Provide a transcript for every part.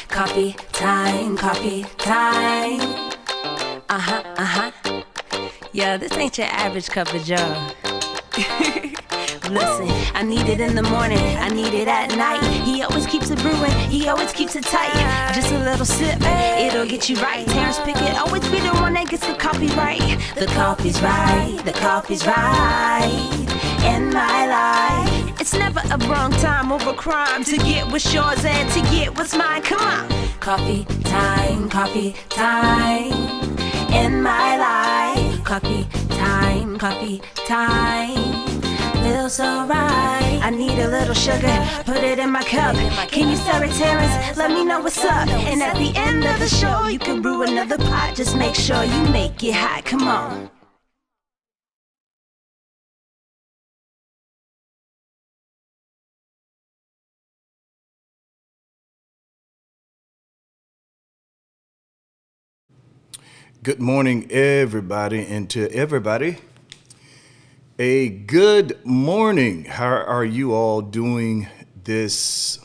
Coffee time, coffee time. Yeah, this ain't your average cup of joe. Listen, I need it in the morning, I need it at night. He always keeps it brewing, he always keeps it tight. Just a little sip, it'll get you right. Terrence Pickett always be the one that gets the coffee right. The coffee's right, the coffee's right in my life. It's never a wrong time or a crime to get what's yours and to get what's mine. Come on. Coffee time in my life. Coffee time. Feels so right. I need a little sugar, put it in my cup. Can you stir it, Terrence? Let me know what's up. And at the end of the show, you can brew another pot. Just make sure you make it hot. Come on. Good morning, everybody, and to everybody, a good morning. How are you all doing this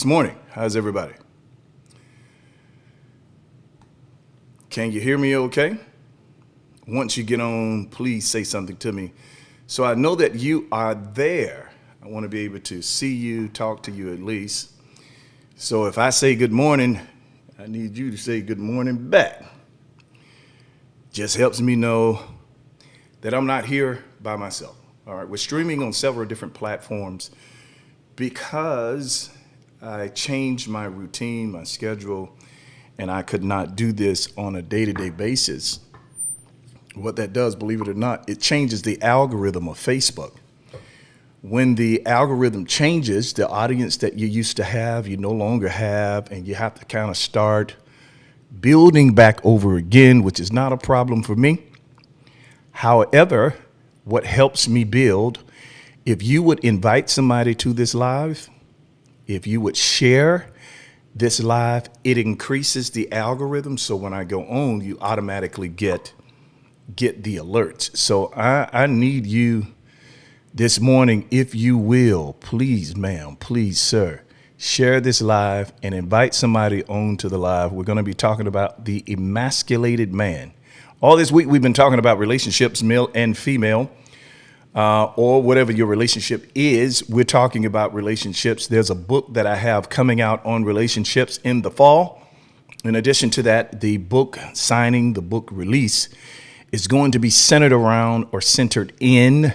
morning? How's everybody? Can you hear me okay? Once you get on, please say something to me so I know that you are there. I want to be able to see you, talk to you at least. So if I say good morning, I need you to say good morning back. Just helps me know that I'm not here by myself. All right, we're streaming on several different platforms because I changed my routine, my schedule, and I could not do this on a day-to-day basis. What that does, believe it or not, it changes the algorithm of Facebook. When the algorithm changes, the audience that you used to have, you no longer have, and you have to kind of start building back over again, which is not a problem for me. However, what helps me build, if you would invite somebody to this live, if you would share this live, it increases the algorithm. So when I go on, you automatically get the alerts. So I need you this morning, if you will, please, ma'am, please, sir, share this live and invite somebody on to the live. We're going to be talking about the emasculated man. All this week, we've been talking about relationships, male and female, or whatever your relationship is. We're talking about relationships. There's a book that I have coming out on relationships in the fall. In addition to that, the book signing, the book release is going to be centered around or centered in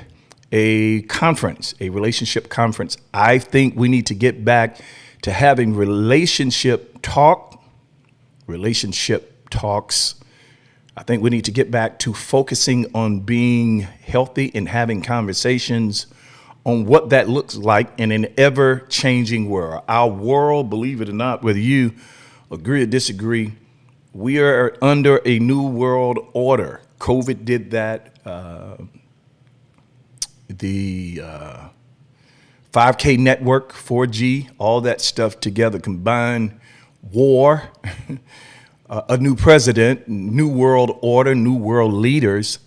a conference, a relationship conference. I think we need to get back to having relationship talks. I think we need to get back to focusing on being healthy and having conversations on what that looks like in an ever-changing world. Our world, believe it or not, whether you agree or disagree, we are under a new world order. COVID did that. The 5K network, 4G, all that stuff together combined, war, a new president, new world order, new world leaders.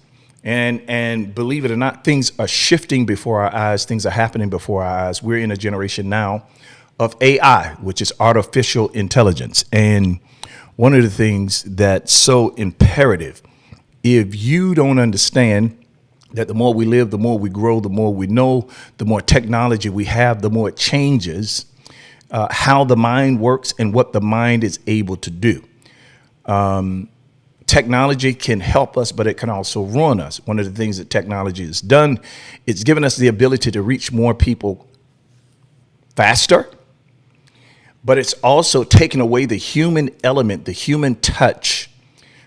And believe it or not, things are shifting before our eyes. Things are happening before our eyes. We're in a generation now of AI, which is artificial intelligence. And one of the things that's so imperative, if you don't understand that the more we live, the more we grow, the more we know, the more technology we have, the more it changes how the mind works and what the mind is able to do. Technology can help us, but it can also ruin us. One of the things that technology has done, it's given us the ability to reach more people faster, but it's also taken away the human element, the human touch,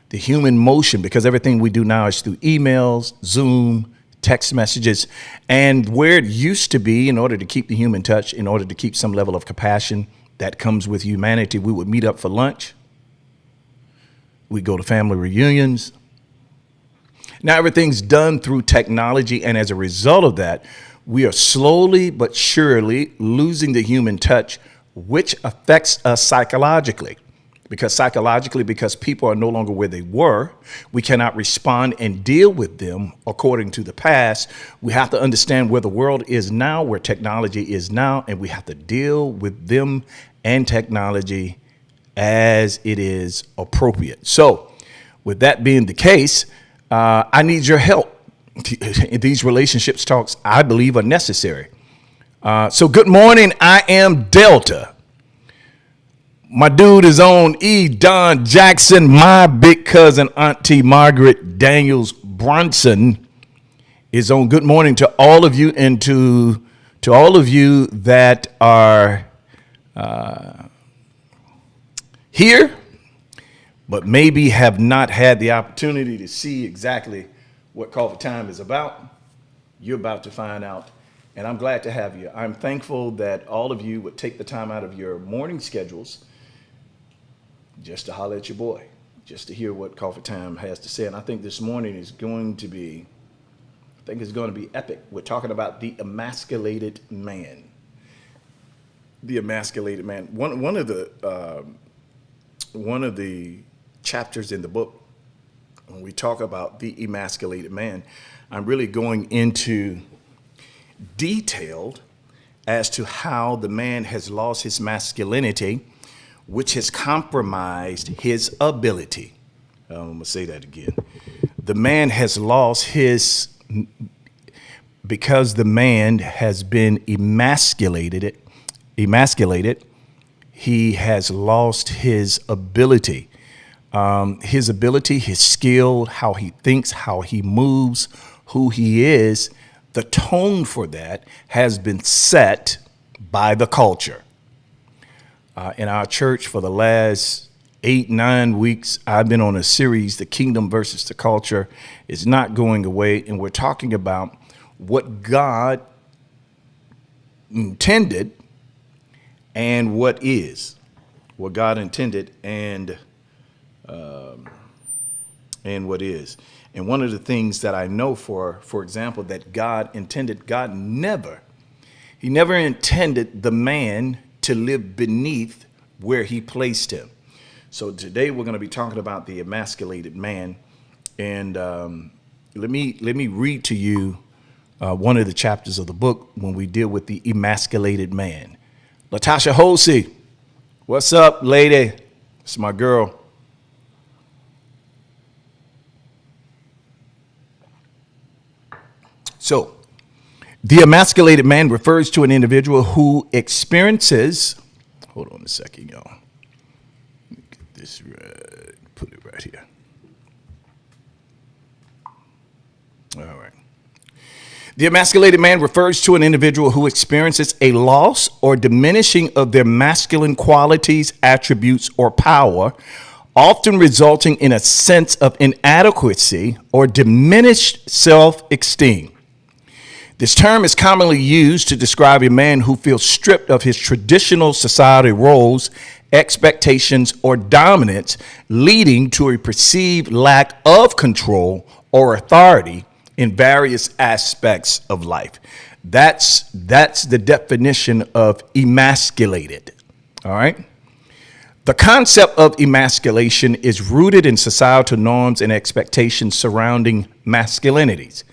the human motion, because everything we do now is through emails, Zoom, text messages, and where it used to be, in order to keep the human touch, in order to keep some level of compassion that comes with humanity, we would meet up for lunch. We go to family reunions. Now everything's done through technology, and as a result of that, we are slowly but surely losing the human touch, which affects us psychologically. because psychologically, because people are no longer where they were, we cannot respond and deal with them according to the past. We have to understand where the world is now, where technology is now, and we have to deal with them and technology as it is appropriate. So with that being the case, I need your help. These relationships talks, I believe, are necessary. So good morning. I am Delta. My dude is on E. Don Jackson. My big cousin, Auntie Margaret Daniels Brunson, is on. Good morning to all of you, and to all of you that are here, but maybe have not had the opportunity to see exactly what Coffee Time is about. You're about to find out, and I'm glad to have you. I'm thankful that all of you would take the time out of your morning schedules just to holler at your boy, just to hear what Coffee Time has to say. And I think this morning is going to be, it's going to be epic. We're talking about the emasculated man. The emasculated man. One of the chapters in the book, when we talk about the emasculated man, I'm really going into detail as to how the man has lost his masculinity, which has compromised his ability. I'm going to say that again. The man has lost his, because the man has been emasculated, he has lost his ability. His skill, how he thinks, how he moves, who he is, the tone for that has been set by the culture. In our church for the last 8-9 weeks, I've been on a series, The Kingdom versus the Culture is not going away. And we're talking about what God intended and what is. What God intended and what is. And one of the things that I know for example, that God intended, He never intended the man to live beneath where he placed him. So today we're going to be talking about the emasculated man. And let me read to you one of the chapters of the book when we deal with the emasculated man. Latasha Holsey, what's up, lady? It's my girl. So, the emasculated man refers to an individual who experiences, hold on a second, y'all. Let me get this right, put it right here. All right. The emasculated man refers to an individual who experiences a loss or diminishing of their masculine qualities, attributes, or power, often resulting in a sense of inadequacy or diminished self-esteem. This term is commonly used to describe a man who feels stripped of his traditional society roles, expectations, or dominance, leading to a perceived lack of control or authority in various aspects of life. That's the definition of emasculated. All right. The concept of emasculation is rooted in societal norms and expectations surrounding masculinities.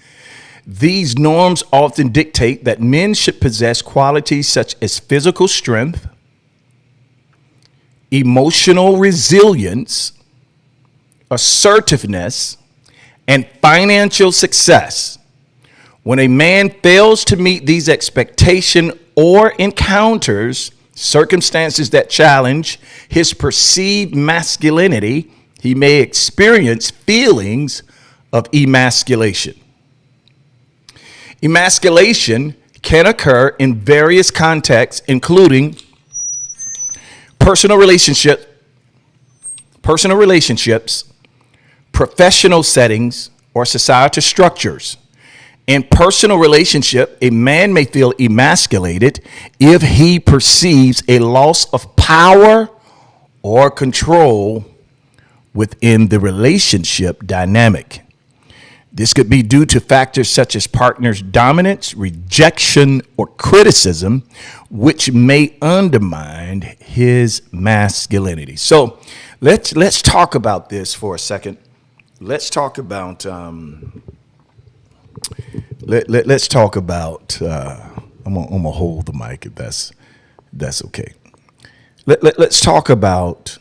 These norms often dictate that men should possess qualities such as physical strength, emotional resilience, assertiveness, and financial success. When a man fails to meet these expectations or encounters circumstances that challenge his perceived masculinity, he may experience feelings of emasculation. Emasculation can occur in various contexts, including personal relationships, professional settings, or societal structures. In personal relationship, a man may feel emasculated if he perceives a loss of power or control within the relationship dynamic. This could be due to factors such as partner's dominance, rejection, or criticism, which may undermine his masculinity. So Let's talk about this for a second. Let's talk about let's talk about. I'm gonna hold the mic if that's okay. Let's talk about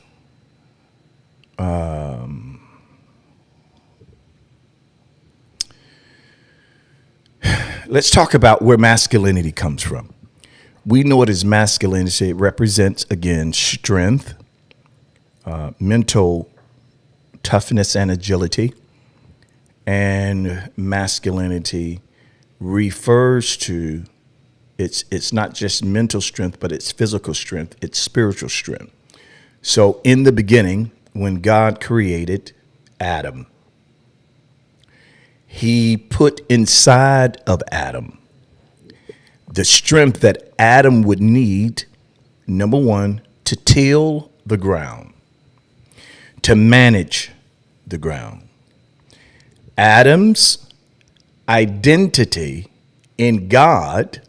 let's talk about where masculinity comes from. We know it as masculinity. It represents, again, strength, mental toughness and agility. And masculinity refers to, it's not just mental strength, but it's physical strength, it's spiritual strength. So in the beginning, when God created Adam, he put inside of Adam the strength that Adam would need, number one, to till the ground, to manage the ground. Adam's identity in God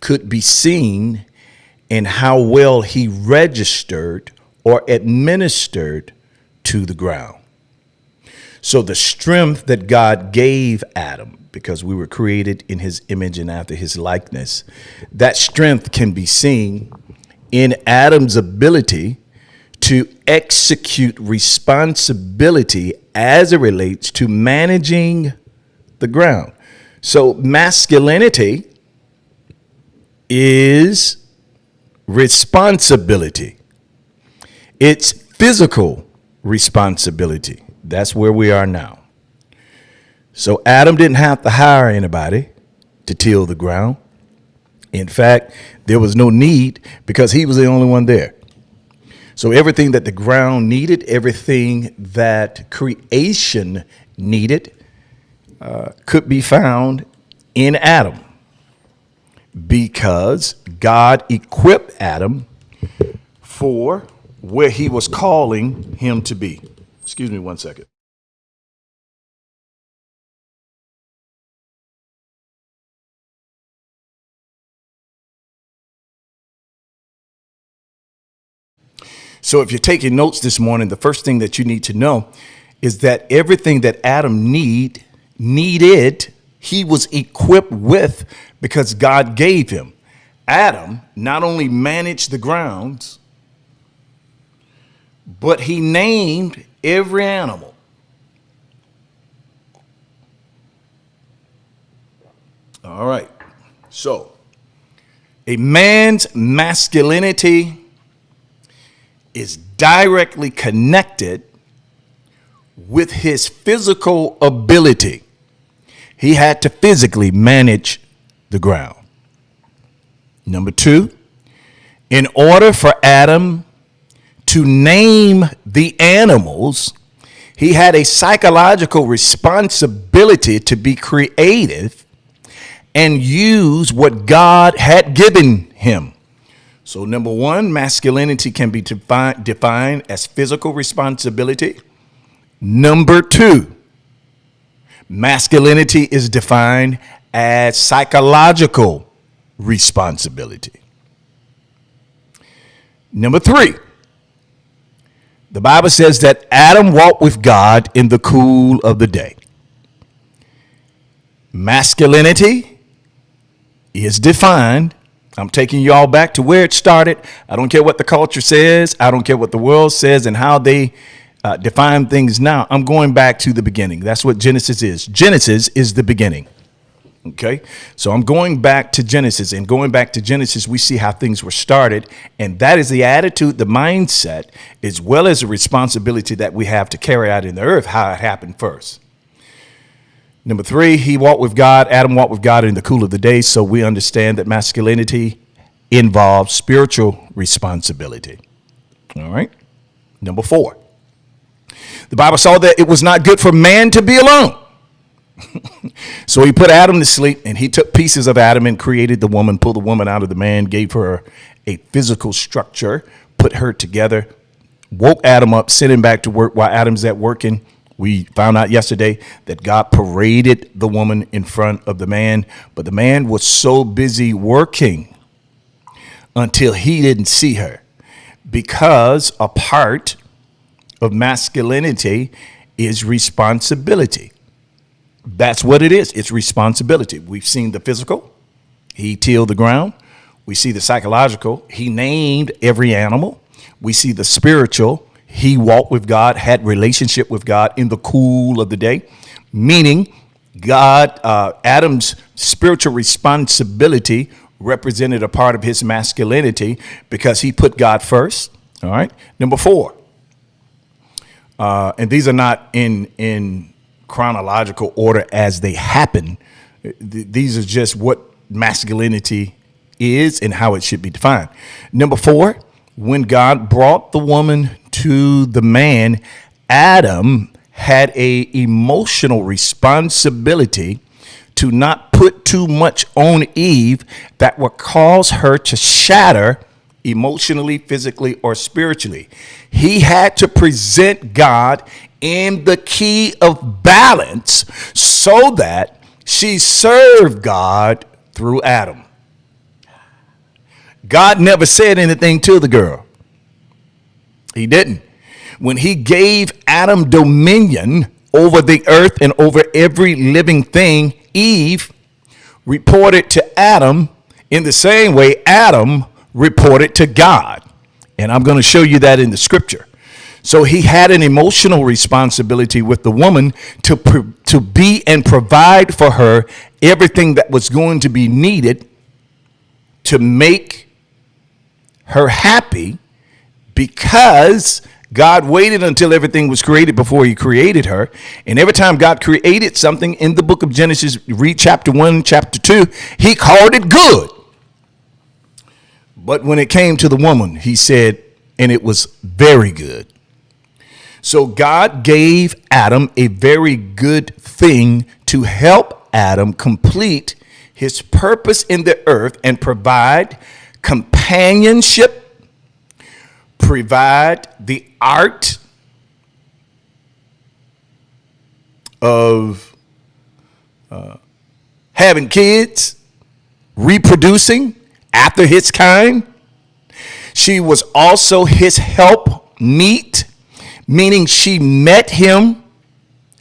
could be seen in how well he registered or administered to the ground. So the strength that God gave Adam, because we were created in his image and after his likeness, that strength can be seen in Adam's ability to execute responsibility as it relates to managing the ground. So masculinity is responsibility. It's physical responsibility. That's where we are now. So Adam didn't have to hire anybody to till the ground. In fact, there was no need because he was the only one there. So everything that the ground needed, everything that creation needed, could be found in Adam, because God equipped Adam for where he was calling him to be. Excuse me one second. So if you're taking notes this morning, the first thing that you need to know is that everything that Adam needed, he was equipped with because God gave him. Adam not only managed the grounds, but he named every animal. All right. So a man's masculinity is directly connected with his physical ability. He had to physically manage the ground. Number two, in order for Adam to name the animals, he had a psychological responsibility to be creative and use what God had given him. So number one, masculinity can be defined as physical responsibility. Number two, masculinity is defined as psychological responsibility. Number three, the Bible says that Adam walked with God in the cool of the day. Masculinity is defined. I'm taking y'all back to where it started. I don't care what the culture says. I don't care what the world says and how they define things now. I'm going back to the beginning. That's what Genesis is. Genesis is the beginning. Okay, so I'm going back to Genesis, and going back to Genesis, we see how things were started, and that is the attitude, the mindset, as well as the responsibility that we have to carry out in the earth, how it happened first. Number three, he walked with God. Adam walked with God in the cool of the day, so we understand that masculinity involves spiritual responsibility. All right. Number four, the Bible saw that it was not good for man to be alone. So he put Adam to sleep, and he took pieces of Adam and created the woman, pulled the woman out of the man, gave her a physical structure, put her together, woke Adam up, sent him back to work while Adam's at working. We found out yesterday that God paraded the woman in front of the man, but the man was so busy working until he didn't see her, because a part of masculinity is responsibility. That's what it is. It's responsibility. We've seen the physical. He tilled the ground. We see the psychological. He named every animal. We see the spiritual. He walked with God, had relationship with God in the cool of the day, meaning God, Adam's spiritual responsibility represented a part of his masculinity because he put God first. All right. Number 4. And these are not in chronological order as they happen. These are just what masculinity is and how it should be defined. Number 4, when God brought the woman to the man, Adam had a emotional responsibility to not put too much on Eve that would cause her to shatter emotionally, physically, or spiritually. He had to present God in the key of balance so that she served God through Adam. God never said anything to the girl. He didn't. When he gave Adam dominion over the earth and over every living thing, Eve reported to Adam in the same way Adam reported to God. And I'm going to show you that in the scripture. So he had an emotional responsibility with the woman to be and provide for her everything that was going to be needed to make her happy, because God waited until everything was created before he created her. And every time God created something in the book of Genesis, read chapter 1, chapter 2, he called it good. But when it came to the woman, he said, and it was very good. So God gave Adam a very good thing to help Adam complete his purpose in the earth and provide companionship, provide the art of having kids, reproducing after his kind. She was also his help meet, meaning she met him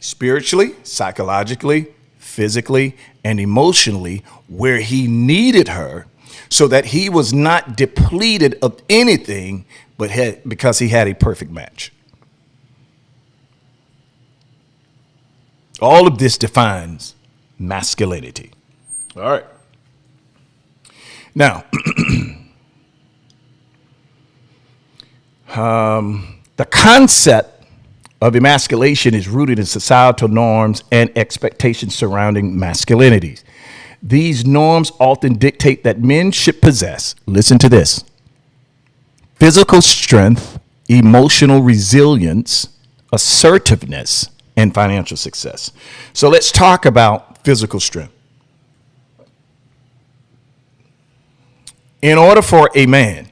spiritually, psychologically, physically, and emotionally where he needed her, so that he was not depleted of anything because he had a perfect match. All of this defines masculinity. All right. Now, the concept of emasculation is rooted in societal norms and expectations surrounding masculinities. These norms often dictate that men should possess, listen to this, physical strength, emotional resilience, assertiveness, and financial success. So let's talk about physical strength. In order for a man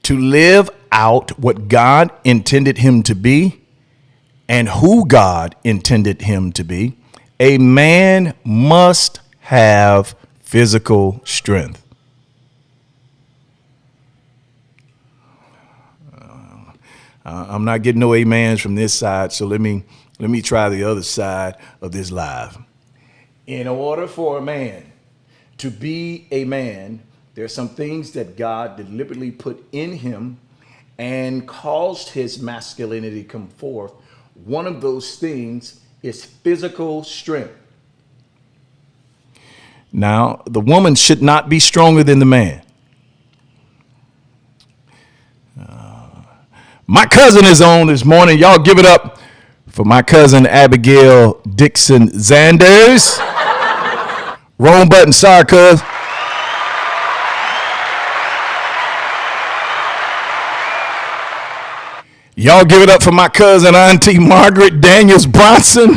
to live out what God intended him to be and who God intended him to be, a man must have physical strength. I'm not getting no amens from this side, so let me try the other side of this live. In order for a man to be a man, there are some things that God deliberately put in him and caused his masculinity to come forth. One of those things is physical strength. Now, the woman should not be stronger than the man. My cousin is on this morning. Y'all give it up for my cousin Abigail Dixon Zanders. Wrong button, sorry, cuz. Y'all give it up for my cousin Auntie Margaret Daniels Bronson.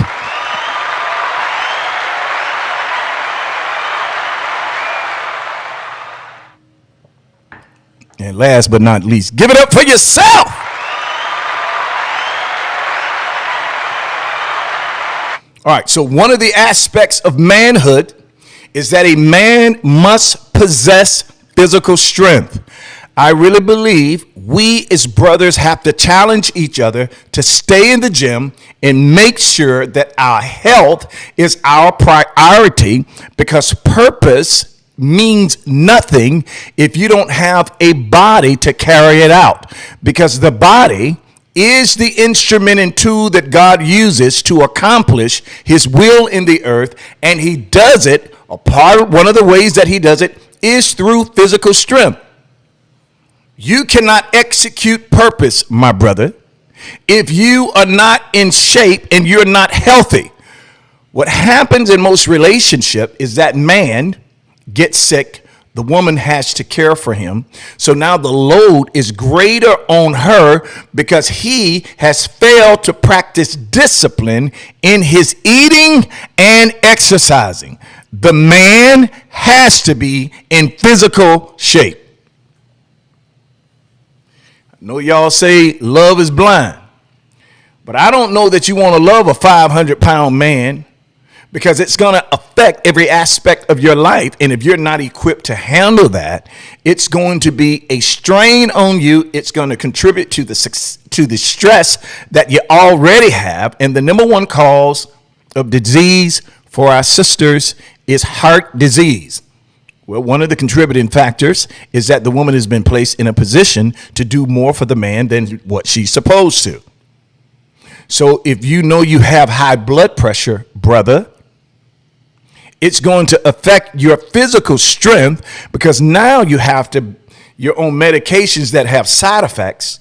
And last but not least, give it up for yourself. All right, so one of the aspects of manhood is that a man must possess physical strength. I really believe we as brothers have to challenge each other to stay in the gym and make sure that our health is our priority, because purpose means nothing if you don't have a body to carry it out, because the body is the instrument and tool that God uses to accomplish his will in the earth, and he does it, one of the ways that he does it is through physical strength. You cannot execute purpose, my brother, if you are not in shape and you're not healthy. What happens in most relationships is that man gets sick, the woman has to care for him. So now the load is greater on her because he has failed to practice discipline in his eating and exercising. The man has to be in physical shape. I know y'all say love is blind, but I don't know that you want to love a 500-pound man, because it's going to affect every aspect of your life. And if you're not equipped to handle that, it's going to be a strain on you. It's going to contribute to the stress that you already have. And the number one cause of disease for our sisters is heart disease. Well, one of the contributing factors is that the woman has been placed in a position to do more for the man than what she's supposed to. So if you know you have high blood pressure, brother, it's going to affect your physical strength, because now you have you're on medications that have side effects.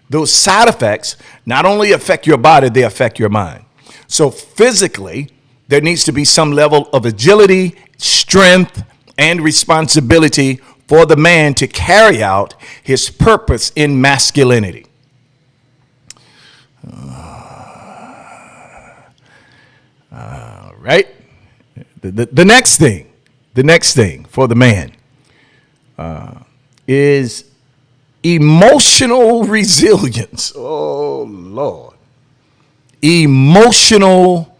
Those side effects not only affect your body, they affect your mind. So physically, there needs to be some level of agility, strength, and responsibility for the man to carry out his purpose in masculinity. Right? The next thing for the man is emotional resilience. Oh, Lord. Emotional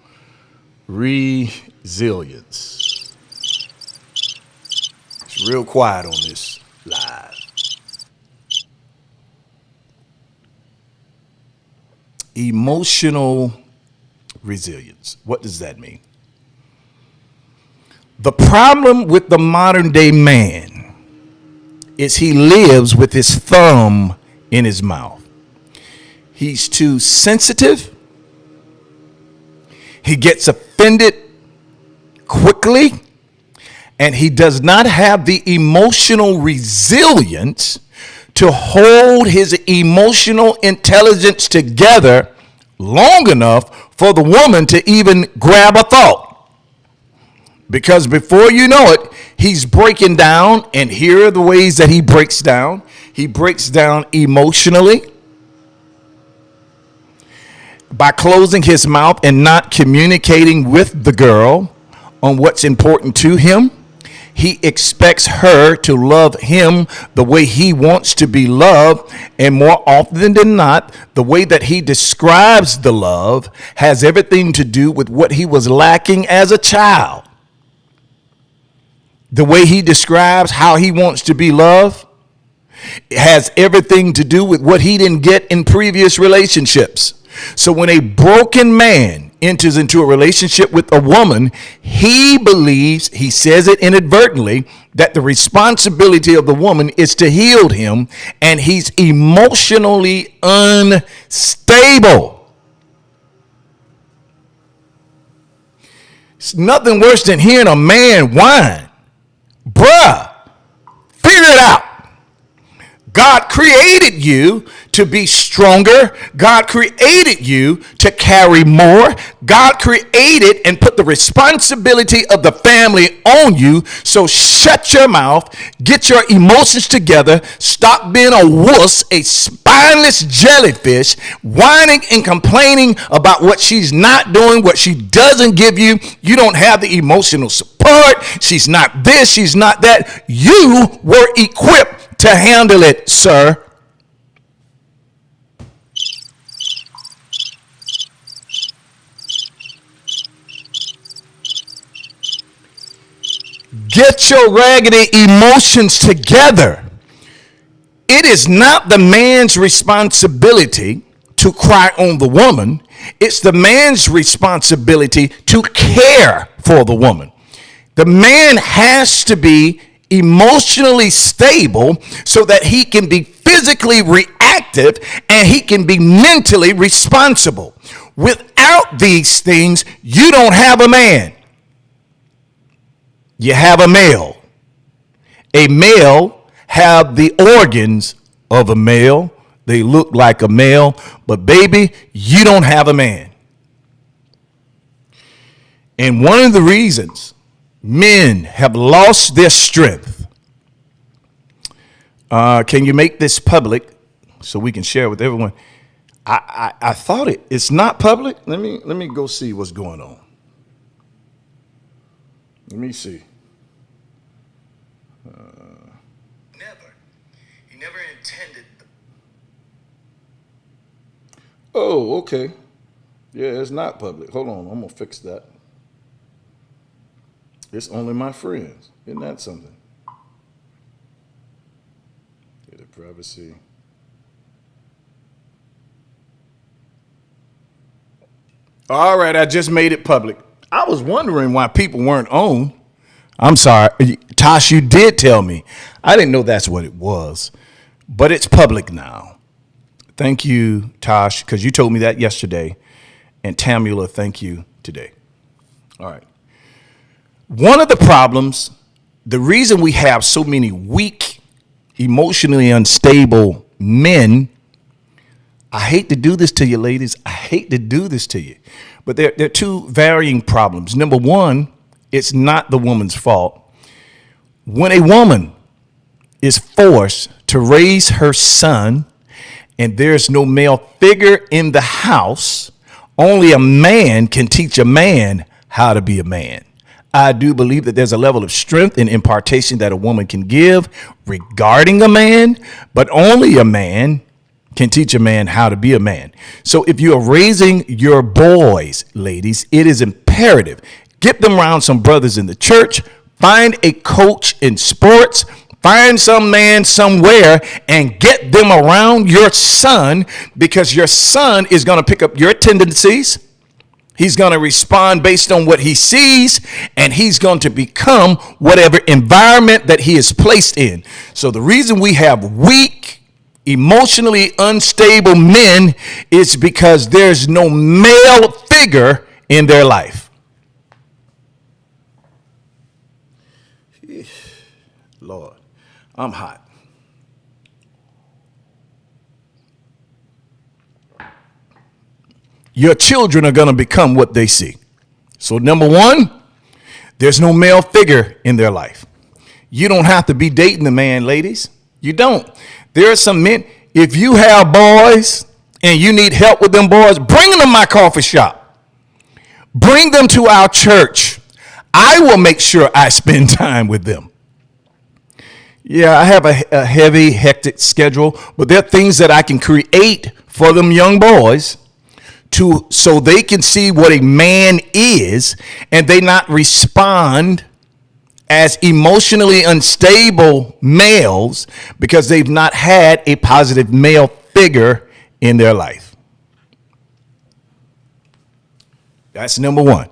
resilience. It's real quiet on this live. Emotional resilience. What does that mean? The problem with the modern day man is he lives with his thumb in his mouth. He's too sensitive. He gets offended quickly, and he does not have the emotional resilience to hold his emotional intelligence together long enough for the woman to even grab a thought. Because before you know it, he's breaking down, and here are the ways that he breaks down. He breaks down emotionally by closing his mouth and not communicating with the girl on what's important to him. He expects her to love him the way he wants to be loved, and more often than not, the way that he describes the love has everything to do with what he was lacking as a child. The way he describes how he wants to be loved has everything to do with what he didn't get in previous relationships. So when a broken man enters into a relationship with a woman, he believes, he says it inadvertently, that the responsibility of the woman is to heal him, and he's emotionally unstable. It's nothing worse than hearing a man whine. Bruh, figure it out. God created you to be stronger. God created you to carry more. God created and put the responsibility of the family on you. So shut your mouth, get your emotions together, stop being a wuss, a spineless jellyfish, whining and complaining about what she's not doing, what she doesn't give you. You don't have the emotional support. She's not this, she's not that. You were equipped to handle it, sir. Get your raggedy emotions together. It is not the man's responsibility to cry on the woman. It's the man's responsibility to care for the woman. The man has to be emotionally stable so that he can be physically reactive and he can be mentally responsible. Without these things, you don't have a man. You have a male. A male have the organs of a male. They look like a male, but baby, you don't have a man. And one of the reasons men have lost their strength. Can you make this public so we can share with everyone? I thought it's not public. Let me go see what's going on. Let me see. He never intended. Oh, okay. Yeah, it's not public. Hold on, I'm gonna fix that. It's only my friends. Isn't that something? Data privacy. All right, I just made it public. I was wondering why people weren't on. I'm sorry. Tosh, you did tell me. I didn't know that's what it was. But it's public now. Thank you, Tosh, because you told me that yesterday. And Tamula, thank you today. All right. One of the problems, the reason we have so many weak, emotionally unstable men, I hate to do this to you, ladies. I hate to do this to you. But there are two varying problems. Number one, it's not the woman's fault. When a woman is forced to raise her son and there's no male figure in the house, only a man can teach a man how to be a man. I do believe that there's a level of strength and impartation that a woman can give regarding a man, but only a man can teach a man how to be a man. So if you are raising your boys, ladies, it is imperative. Get them around some brothers in the church. Find a coach in sports. Find some man somewhere and get them around your son, because your son is going to pick up your tendencies. He's going to respond based on what he sees, and he's going to become whatever environment that he is placed in. So the reason we have weak, emotionally unstable men is because there's no male figure in their life. Lord, I'm hot. Your children are going to become what they see. So number one, there's no male figure in their life. You don't have to be dating the man, ladies. You don't. There are some men, if you have boys and you need help with them boys, bring them to my coffee shop. Bring them to our church. I will make sure I spend time with them. Yeah, I have a heavy, hectic schedule, but there are things that I can create for them young boys so they can see what a man is and they not respond as emotionally unstable males because they've not had a positive male figure in their life. That's number one.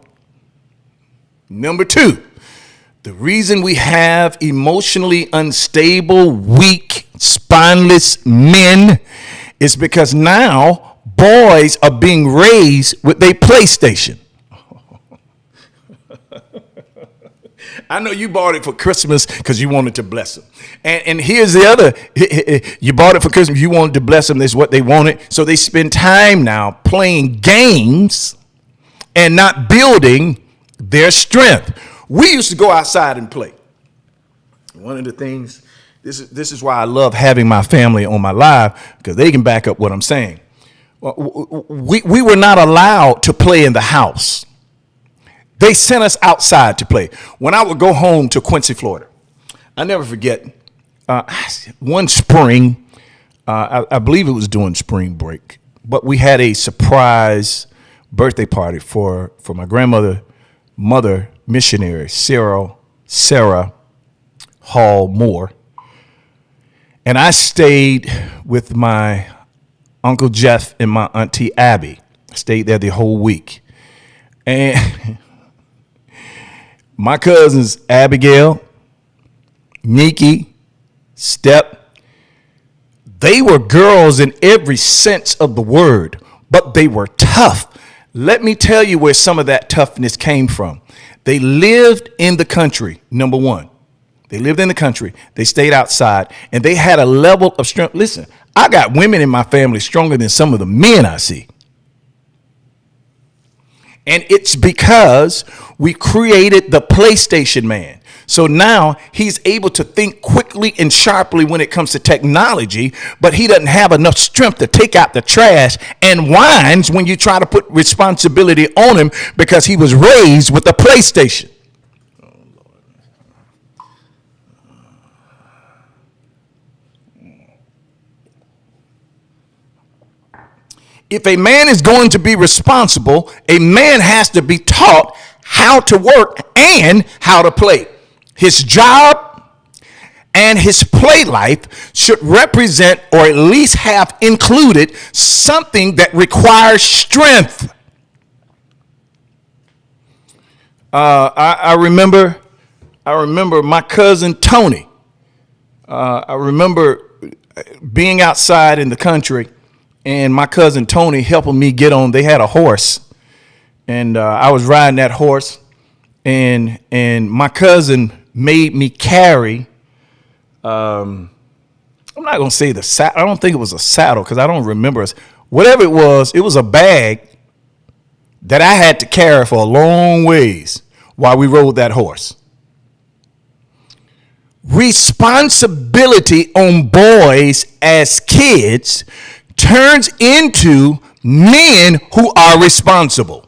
Number two, the reason we have emotionally unstable, weak, spineless men is because now boys are being raised with a PlayStation. I know you bought it for Christmas because you wanted to bless them. And here's the other. You bought it for Christmas. You wanted to bless them. That's what they wanted. So they spend time now playing games and not building their strength. We used to go outside and play. One of the things, this is why I love having my family on my live, because they can back up what I'm saying. We were not allowed to play in the house. They sent us outside to play. When I would go home to Quincy, Florida, I never forget, one spring, I believe it was during spring break, but we had a surprise birthday party for my mother missionary, Sarah Hall Moore. And I stayed with my Uncle Jeff and my Auntie Abby. I stayed there the whole week. And my cousins, Abigail, Nikki, Step, they were girls in every sense of the word, but they were tough. Let me tell you where some of that toughness came from. They lived in the country, number one. They lived in the country. They stayed outside, and they had a level of strength. Listen, I got women in my family stronger than some of the men I see. And it's because we created the PlayStation man. So now he's able to think quickly and sharply when it comes to technology, but he doesn't have enough strength to take out the trash, and whines when you try to put responsibility on him because he was raised with a PlayStation. If a man is going to be responsible, a man has to be taught how to work and how to play. His job and his play life should represent, or at least have included, something that requires strength. I remember my cousin Tony. I remember being outside in the country, and my cousin Tony helping me get on. They had a horse, and I was riding that horse, and my cousin made me carry. I'm not gonna say the saddle. I don't think it was a saddle because I don't remember it. Whatever it was a bag that I had to carry for a long ways while we rode that horse. Responsibility on boys as kids turns into men who are responsible.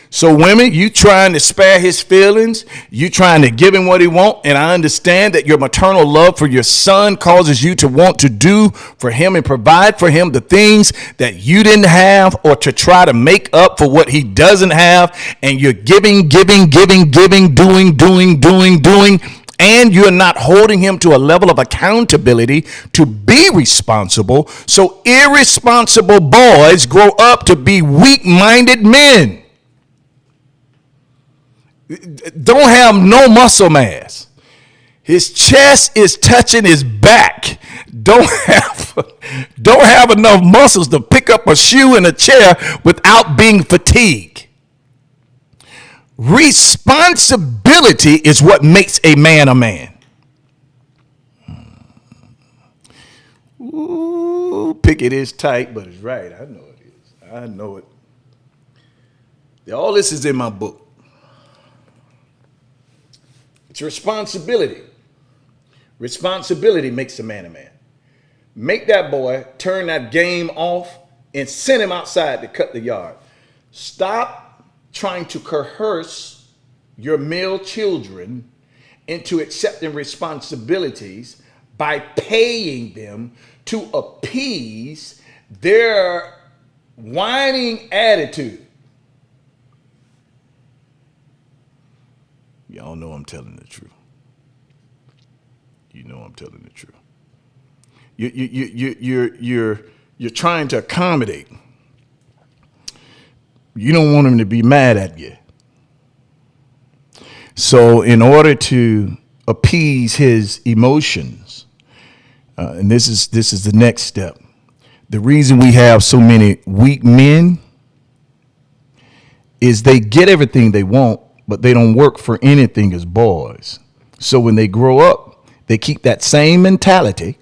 So women, you trying to spare his feelings, you trying to give him what he wants, and I understand that your maternal love for your son causes you to want to do for him and provide for him the things that you didn't have, or to try to make up for what he doesn't have, and you're giving, doing, and you're not holding him to a level of accountability to be responsible. So irresponsible boys grow up to be weak-minded men. Don't have no muscle mass. His chest is touching his back. Don't have enough muscles to pick up a shoe and a chair without being fatigued. Responsibility is what makes a man a man. Ooh, picket is tight, but it's right. I know it is. I know it. All this is in my book. It's responsibility. Responsibility makes a man a man. Make that boy turn that game off and send him outside to cut the yard. Stop trying to coerce your male children into accepting responsibilities by paying them to appease their whining attitude. Y'all know I'm telling the truth. You know I'm telling the truth. You're trying to accommodate. You don't want him to be mad at you. So in order to appease his emotions, and this is the next step. The reason we have so many weak men is they get everything they want, but they don't work for anything as boys. So when they grow up, they keep that same mentality.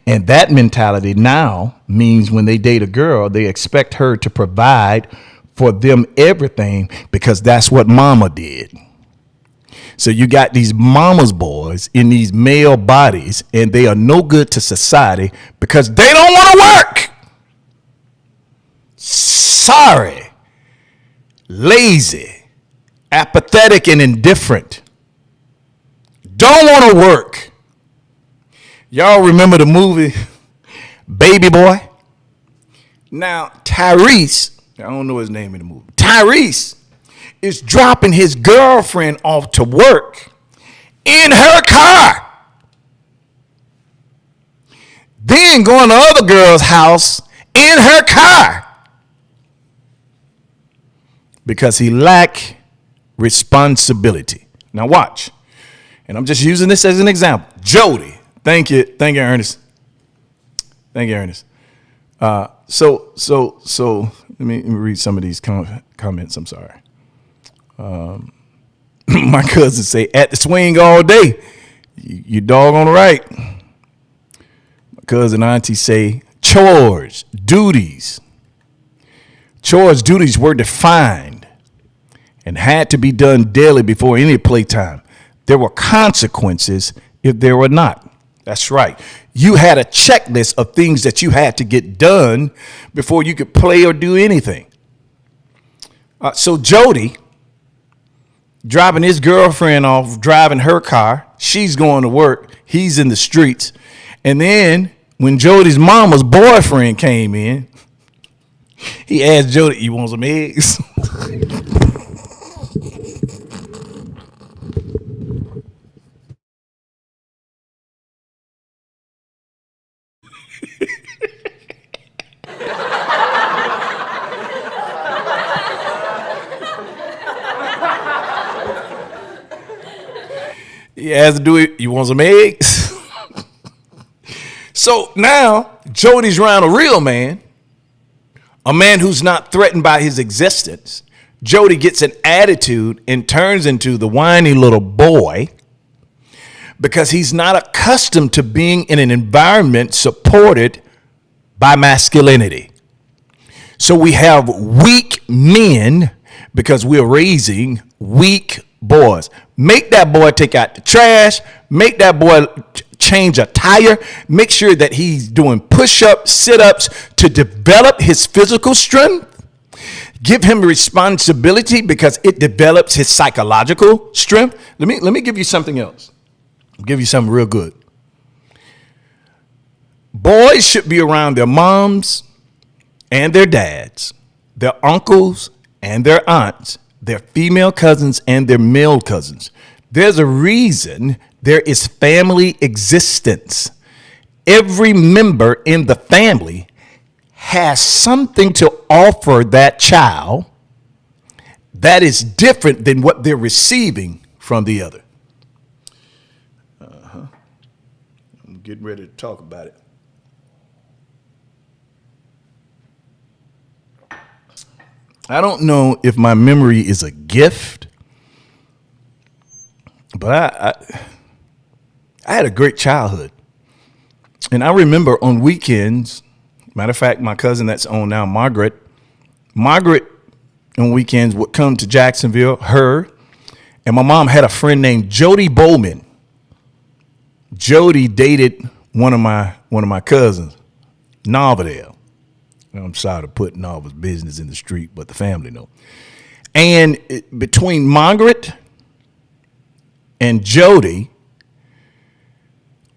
And that mentality now means when they date a girl, they expect her to provide for them everything because that's what mama did. So you got these mama's boys in these male bodies, and they are no good to society because they don't want to work. Sorry, lazy, apathetic, and indifferent. Don't want to work. Y'all remember the movie Baby Boy? Now, Tyrese, I don't know his name in the movie. Tyrese is dropping his girlfriend off to work in her car. then going to other girl's house in her car because he lacked responsibility. Now watch. And I'm just using this as an example. Jody. Thank you, Ernest. Thank you, Ernest. So let me read some of these comments. I'm sorry. My cousins say, at the swing all day. You dog on the right. My cousin auntie say, chores, duties. Chores, duties were defined and had to be done daily before any playtime. There were consequences if there were not. That's right. You had a checklist of things that you had to get done before you could play or do anything. So Jody, driving his girlfriend off, driving her car, she's going to work, he's in the streets. And then when Jody's mama's boyfriend came in, he asked Jody, you want some eggs? He has to do it. You want some eggs? So now Jody's around a real man, a man who's not threatened by his existence. Jody gets an attitude and turns into the whiny little boy because he's not accustomed to being in an environment supported by masculinity. So we have weak men because we're raising weak boys. Make that boy take out the trash. Make that boy change a tire. Make sure that he's doing push-ups, sit-ups to develop his physical strength. Give him responsibility because it develops his psychological strength. Let me give you something else. I'll give you something real good. Boys should be around their moms and their dads, their uncles and their aunts, their female cousins and their male cousins. There's a reason there is family existence. Every member in the family has something to offer that child that is different than what they're receiving from the other. I'm getting ready to talk about it. I don't know if my memory is a gift, but I had a great childhood. And I remember on weekends, matter of fact, my cousin that's on now, Margaret on weekends would come to Jacksonville, her, and my mom had a friend named Jody Bowman. Jody dated one of my cousins, Narvadale. I'm sorry to put Narva's business in the street, but the family know. And between Margaret and Jody,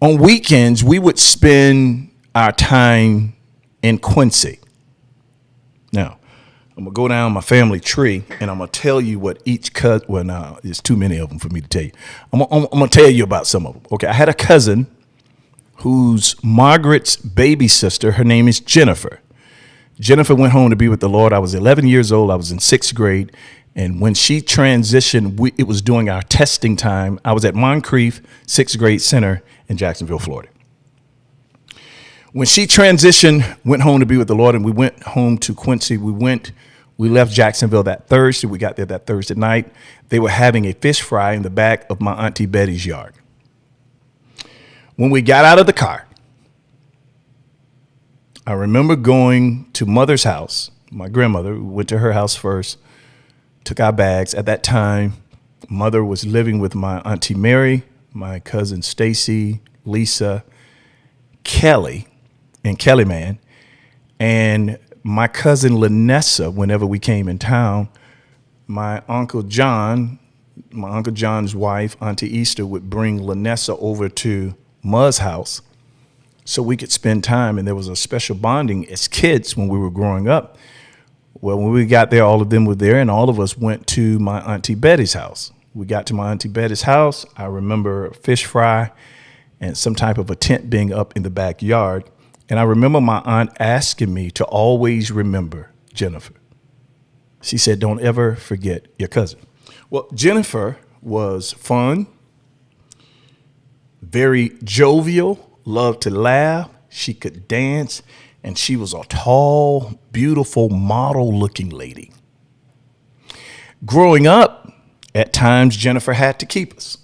on weekends, we would spend our time in Quincy. Now, I'm going to go down my family tree, and I'm going to tell you what each cousin, well, now, there's too many of them for me to tell you. I'm going to tell you about some of them. Okay, I had a cousin who's Margaret's baby sister. Her name is Jennifer. Jennifer went home to be with the Lord. I was 11 years old. I was in 6th grade. And when she transitioned, it was during our testing time. I was at Moncrief 6th grade center in Jacksonville, Florida. When she transitioned, went home to be with the Lord, and we went home to Quincy. We left Jacksonville that Thursday. We got there that Thursday night. They were having a fish fry in the back of my Auntie Betty's yard. When we got out of the car, I remember going to Mother's house, my grandmother. We went to her house first, took our bags. At that time, Mother was living with my Auntie Mary, my cousin Stacy, Lisa, Kelly, and Kelly Man, and my cousin Lanessa. Whenever we came in town, my Uncle John's wife, Auntie Easter, would bring Lanessa over to Ma's house so we could spend time. And there was a special bonding as kids when we were growing up. Well, when we got there, all of them were there, and all of us went to my Auntie Betty's house. We got to my Auntie Betty's house. I remember a fish fry and some type of a tent being up in the backyard. And I remember my aunt asking me to always remember Jennifer. She said, don't ever forget your cousin. Well, Jennifer was fun, very jovial, loved to laugh. She could dance, and she was a tall, beautiful, model-looking lady. Growing up, at times, Jennifer had to keep us.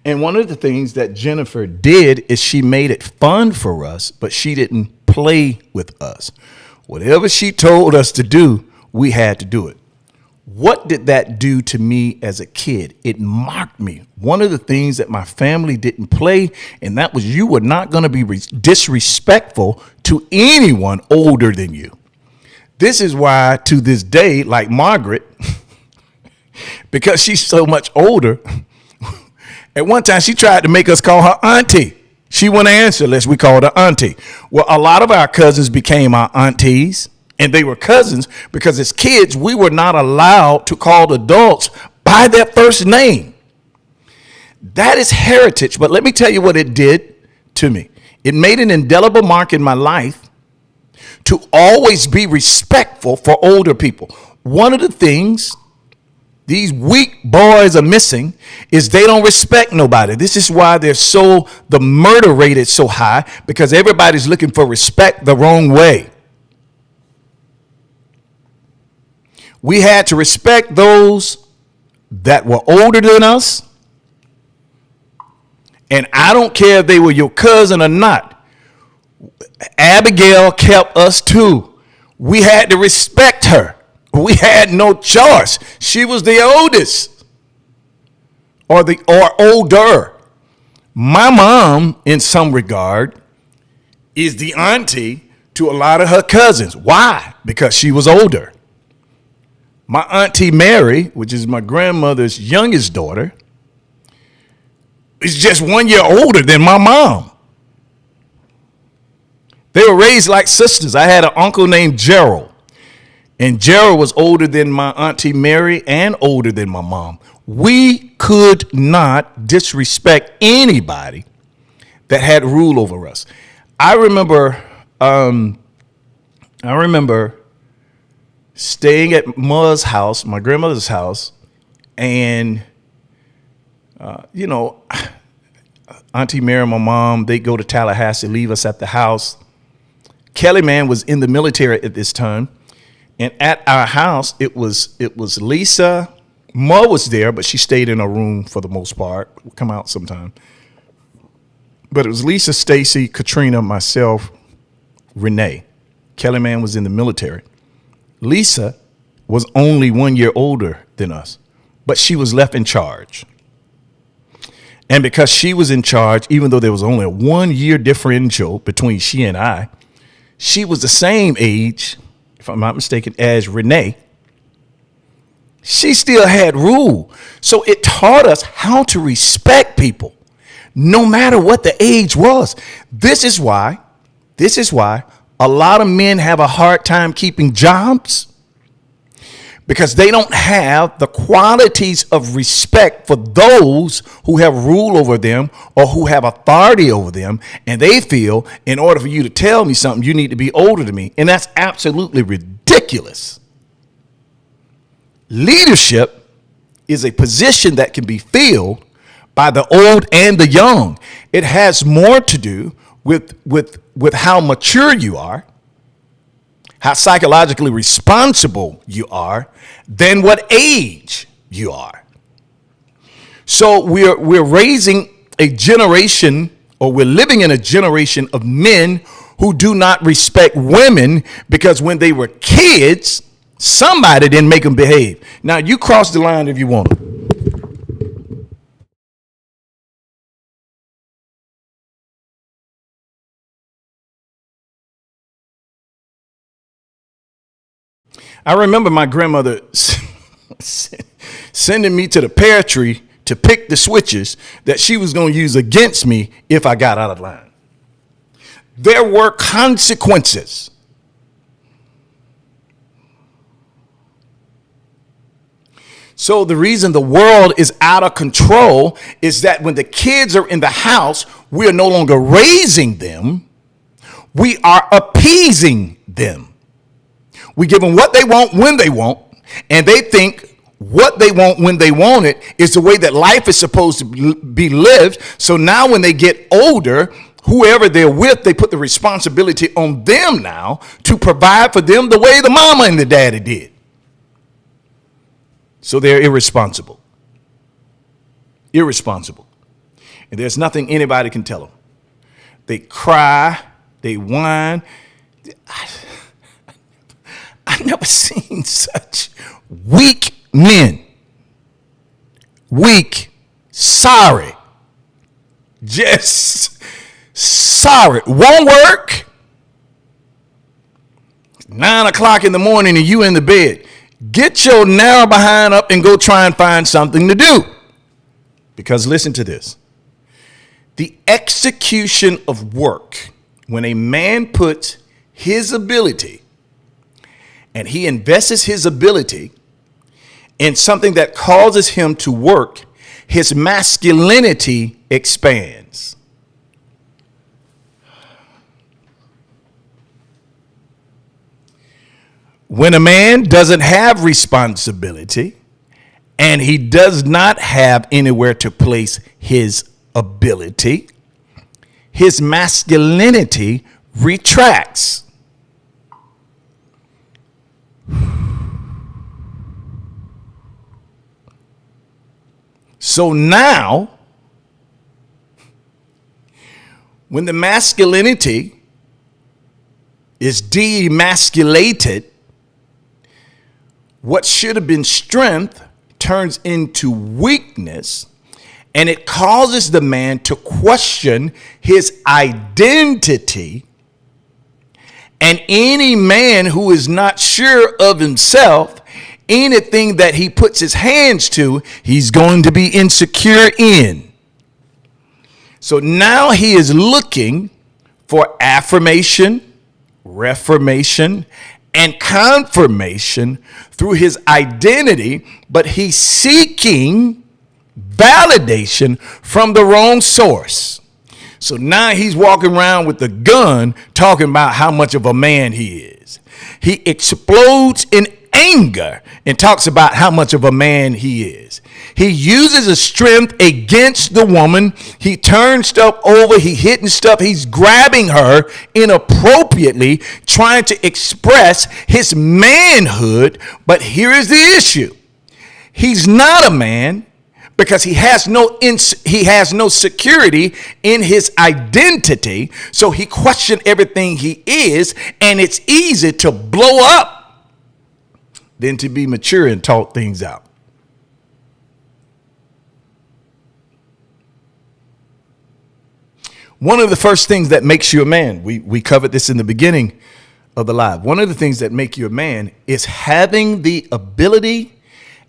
And one of the things that Jennifer did is she made it fun for us, but she didn't play with us. Whatever she told us to do, we had to do it. What did that do to me as a kid? It marked me. One of the things that my family didn't play, and that was you were not going to be disrespectful to anyone older than you. This is why to this day, like Margaret, because she's so much older, at one time she tried to make us call her auntie. She wouldn't answer unless we called her auntie. Well, a lot of our cousins became our aunties. And they were cousins because as kids, we were not allowed to call adults by their first name. That is heritage. But let me tell you what it did to me. It made an indelible mark in my life to always be respectful for older people. One of the things these weak boys are missing is they don't respect nobody. This is why the murder rate is so high, because everybody's looking for respect the wrong way. We had to respect those that were older than us. And I don't care if they were your cousin or not. Abigail kept us too. We had to respect her. We had no choice. She was the oldest or older. My mom, in some regard, is the auntie to a lot of her cousins. Why? Because she was older. My auntie Mary, which is my grandmother's youngest daughter, is just 1 year older than my mom. They were raised like sisters. I had an uncle named Gerald, and Gerald was older than my auntie Mary and older than my mom. We could not disrespect anybody that had rule over us. I remember staying at Ma's house, my grandmother's house, and, Auntie Mary and my mom, they go to Tallahassee, leave us at the house. Kelly Man was in the military at this time, and at our house, it was Lisa. Ma was there, but she stayed in her room for the most part. Would come out sometime. But it was Lisa, Stacy, Katrina, myself, Renee. Kelly Man was in the military. Lisa was only 1 year older than us, but she was left in charge. And because she was in charge, even though there was only a 1 year differential between she and I, she was the same age, if I'm not mistaken, as Renee. She still had rule. So it taught us how to respect people, no matter what the age was. This is why a lot of men have a hard time keeping jobs, because they don't have the qualities of respect for those who have rule over them or who have authority over them. And they feel in order for you to tell me something, you need to be older than me. And that's absolutely ridiculous. Leadership is a position that can be filled by the old and the young. It has more to do with how mature you are, how psychologically responsible you are, than what age you are. So we're raising a generation, or we're living in a generation of men who do not respect women because when they were kids, somebody didn't make them behave. Now you cross the line if you want to. I remember my grandmother sending me to the pear tree to pick the switches that she was going to use against me if I got out of line. There were consequences. So the reason the world is out of control is that when the kids are in the house, we are no longer raising them. We are appeasing them. We give them what they want when they want, and they think what they want when they want it is the way that life is supposed to be lived. So now when they get older, whoever they're with, they put the responsibility on them now to provide for them the way the mama and the daddy did. So they're irresponsible. Irresponsible. And there's nothing anybody can tell them. They cry, they whine. I've never seen such weak men. Weak, sorry, just sorry. Won't work. 9 o'clock in the morning and you in the bed. Get your narrow behind up and go try and find something to do. Because listen to this. The execution of work, when a man puts his ability and he invests his ability in something that causes him to work, his masculinity expands. When a man doesn't have responsibility and he does not have anywhere to place his ability, his masculinity retracts. So now, when the masculinity is demasculated, what should have been strength turns into weakness, and it causes the man to question his identity. And any man who is not sure of himself, anything that he puts his hands to, he's going to be insecure in. So now he is looking for affirmation, reformation, and confirmation through his identity, but he's seeking validation from the wrong source. So now he's walking around with the gun talking about how much of a man he is. He explodes in anger and talks about how much of a man he is. He uses his strength against the woman. He turns stuff over. He hitting stuff. He's grabbing her inappropriately, trying to express his manhood. But here is the issue. He's not a man because he has no security in his identity. So he questioned everything he is, and it's easy to blow up than to be mature and talk things out. One of the first things that makes you a man, we covered this in the beginning of the live. One of the things that make you a man is having the ability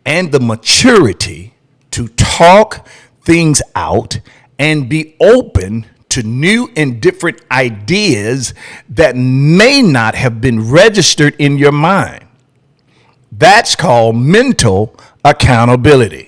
and the maturity to talk things out and be open to new and different ideas that may not have been registered in your mind. That's called mental accountability.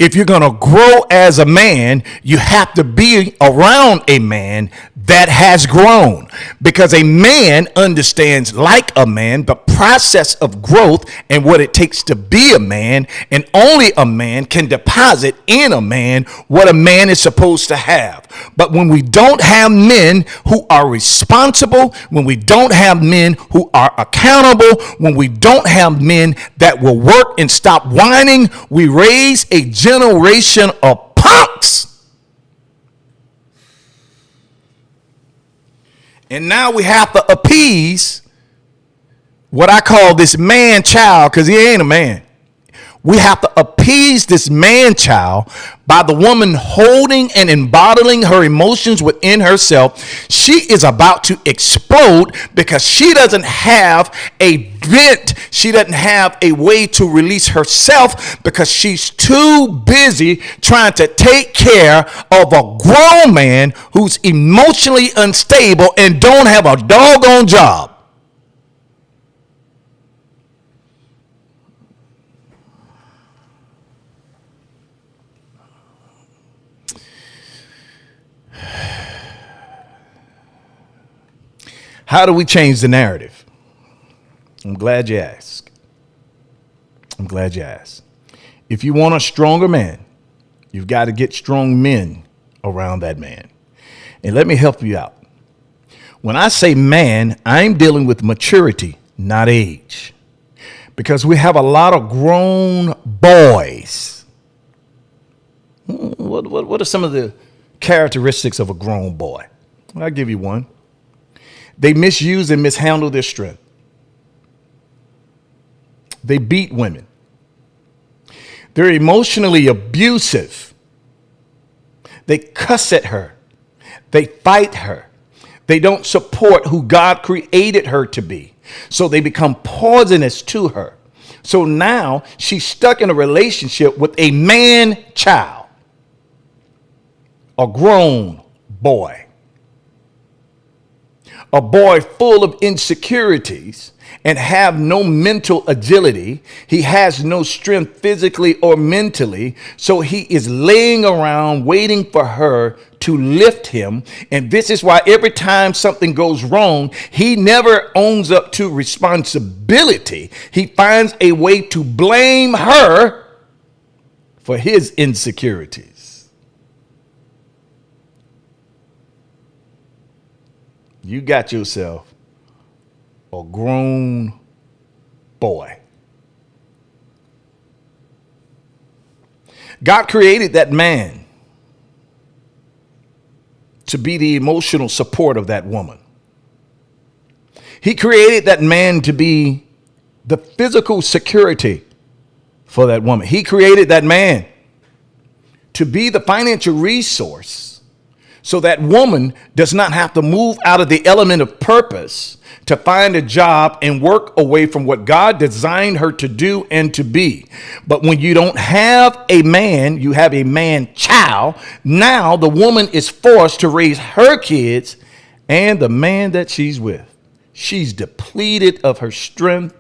If you're going to grow as a man, you have to be around a man that has grown, because a man understands, like a man, the process of growth and what it takes to be a man, and only a man can deposit in a man what a man is supposed to have. But when we don't have men who are responsible, when we don't have men who are accountable, when we don't have men that will work and stop whining, we raise a generation of punks. And now we have to appease what I call this man child, because he ain't a man. We have to appease this man child by the woman holding and embodying her emotions within herself. She is about to explode because she doesn't have a vent. She doesn't have a way to release herself because she's too busy trying to take care of a grown man who's emotionally unstable and don't have a doggone job. How do we change the narrative? I'm glad you asked. I'm glad you asked. If you want a stronger man, you've got to get strong men around that man. And let me help you out. When I say man, I'm dealing with maturity, not age. Because we have a lot of grown boys. What are some of the characteristics of a grown boy? I'll give you one. They misuse and mishandle their strength. They beat women. They're emotionally abusive. They cuss at her. They fight her. They don't support who God created her to be. So they become poisonous to her. So now she's stuck in a relationship with a man child, a grown boy, a boy full of insecurities and have no mental agility. He has no strength physically or mentally. So he is laying around waiting for her to lift him. And this is why every time something goes wrong, he never owns up to responsibility. He finds a way to blame her for his insecurities. You got yourself a grown boy. God created that man to be the emotional support of that woman. He created that man to be the physical security for that woman. He created that man to be the financial resource so that woman does not have to move out of the element of purpose to find a job and work away from what God designed her to do and to be. But when you don't have a man, you have a man child. Now the woman is forced to raise her kids and the man that she's with. She's depleted of her strength.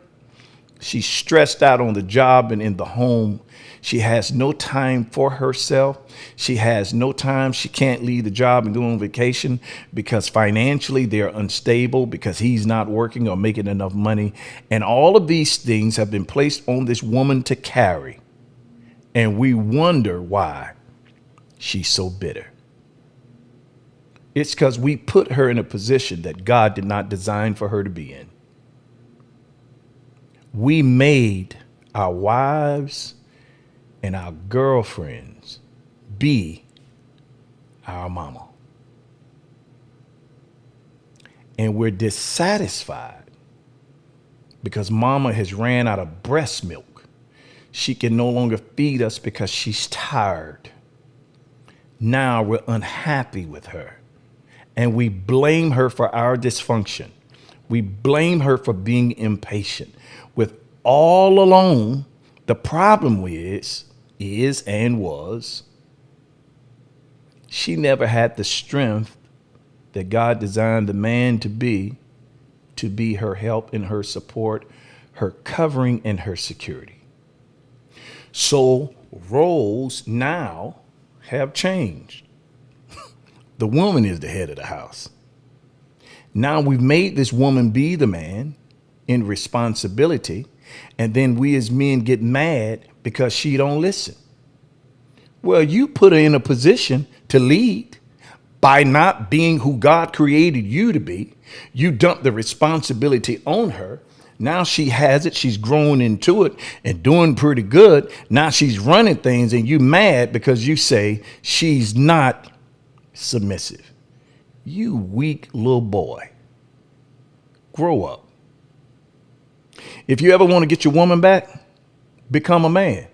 She's stressed out on the job and in the home. She has no time for herself. She has no time. She can't leave the job and go on vacation because financially they're unstable because he's not working or making enough money. And all of these things have been placed on this woman to carry. And we wonder why she's so bitter. It's because we put her in a position that God did not design for her to be in. We made our wives and our girlfriends be our mama. And we're dissatisfied because mama has ran out of breast milk. She can no longer feed us because she's tired. Now we're unhappy with her. And we blame her for our dysfunction. We blame her for being impatient. With all alone, the problem is and was, she never had the strength that God designed the man to be her help and her support, her covering and her security. So roles now have changed. The woman is the head of the house. Now we've made this woman be the man in responsibility, and then we as men get mad because she don't listen. Well, you put her in a position to lead by not being who God created you to be. You dump the responsibility on her. Now she has it. She's grown into it and doing pretty good. Now she's running things and you mad because you say she's not submissive. You weak little boy. Grow up. If you ever want to get your woman back, become a man.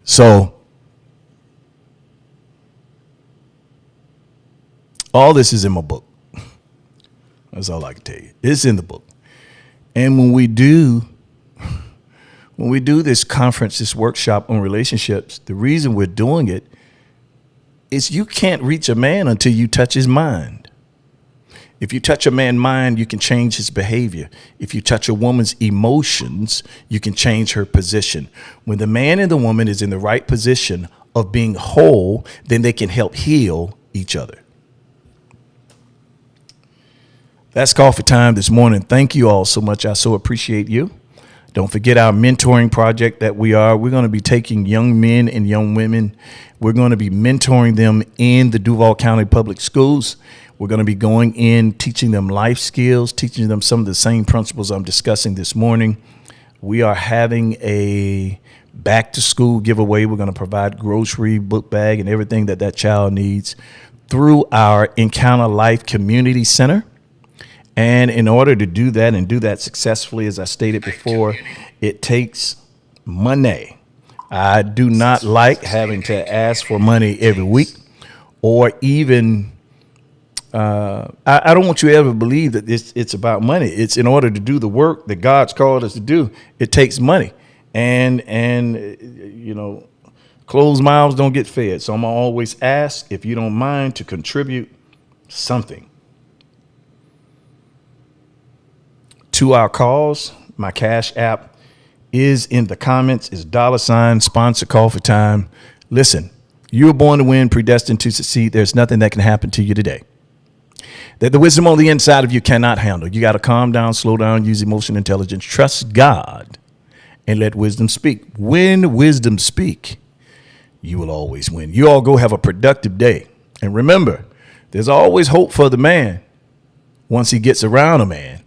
So, all this is in my book. That's all I can tell you. It's in the book. And when we do this conference, this workshop on relationships, the reason we're doing it is you can't reach a man until you touch his mind. If you touch a man's mind, you can change his behavior. If you touch a woman's emotions, you can change her position. When the man and the woman is in the right position of being whole, then they can help heal each other. That's coffee time this morning. Thank you all so much. I so appreciate you. Don't forget our mentoring project that we're going to be taking young men and young women. We're going to be mentoring them in the Duval County Public Schools. We're going to be going in, teaching them life skills, teaching them some of the same principles I'm discussing this morning. We are having a back to school giveaway. We're going to provide grocery, book bag, and everything that child needs through our Encounter Life Community Center. And in order to do that and do that successfully, as I stated before, it takes money. I do not like having to ask for money every week, or even I don't want you to ever believe that it's about money. It's in order to do the work that God's called us to do. It takes money, and you know, closed mouths don't get fed. So I'm gonna always ask if you don't mind to contribute something to our cause. My Cash App is in the comments. It's $ sponsor coffee time. Listen, you were born to win, predestined to succeed. There's nothing that can happen to you today that the wisdom on the inside of you cannot handle. You got to calm down, slow down, use emotional intelligence, trust God, and let wisdom speak. When wisdom speak, you will always win. You all go have a productive day. And remember, there's always hope for the man. Once he gets around a man,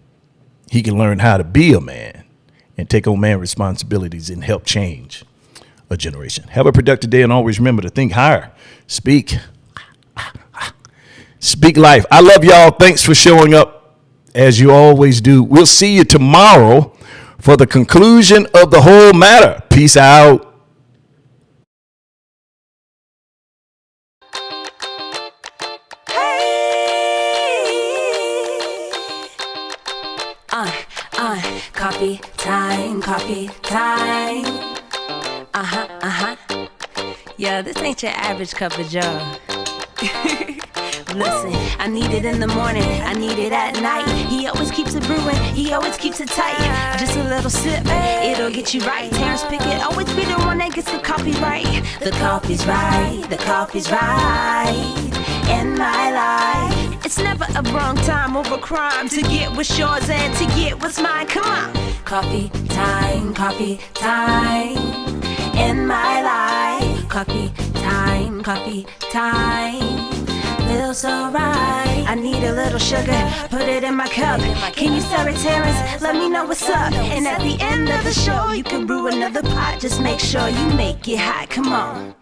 he can learn how to be a man and take on man responsibilities and help change a generation. Have a productive day, and always remember to think higher. Speak life. I love y'all. Thanks for showing up as you always do. We'll see you tomorrow for the conclusion of the whole matter. Peace out. Coffee time. Yeah, this ain't your average cup of joe. Listen, I need it in the morning, I need it at night. He always keeps it brewing, he always keeps it tight. Just a little sip, it'll get you right. Terrence Pickett always be the one that gets the coffee right. The coffee's right, the coffee's right in my life. It's never a wrong time or a crime to get what's yours and to get what's mine. Come on. Coffee time in my life. Coffee time. Feels so right. I need a little sugar, put it in my cup. Can you stir it, Terrence? Let me know what's up. And at the end of the show, you can brew another pot. Just make sure you make it hot. Come on.